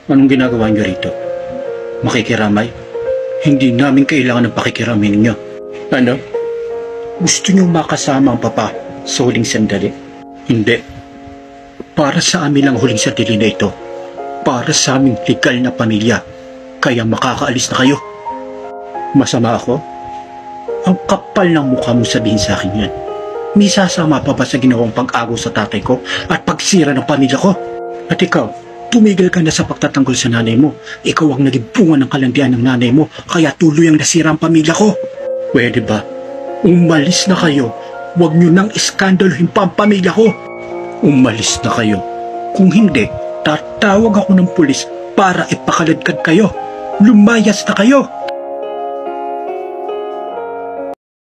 Anong ginagawa niyo rito? Makikiramay? Hindi namin kailangan ng pakikiramay ninyo. Ano? Gusto niyong makasama ang papa sa huling sandali? Hindi. Para sa amin lang huling sandali na ito. Para sa aming legal na pamilya. Kaya makakaalis na kayo. Masama ako? Ang kapal ng mukha mo sabihin sa akin yan. May sasama pa ba sa ginawang pag-agaw sa tatay ko at pagsira ng pamilya ko? At ikaw, tumigil ka na sa pagtatanggol sa nanay mo. Ikaw ang naging bunga ng kalandian ng nanay mo, kaya tuloy ang nasira ang pamilya ko. Pwede ba? Umalis na kayo. Huwag nyo nang iskandalohin pa ang pamilya ko. Umalis na kayo. Kung hindi, tatawag ako ng pulis para ipakaladkad kayo. Lumayas na kayo.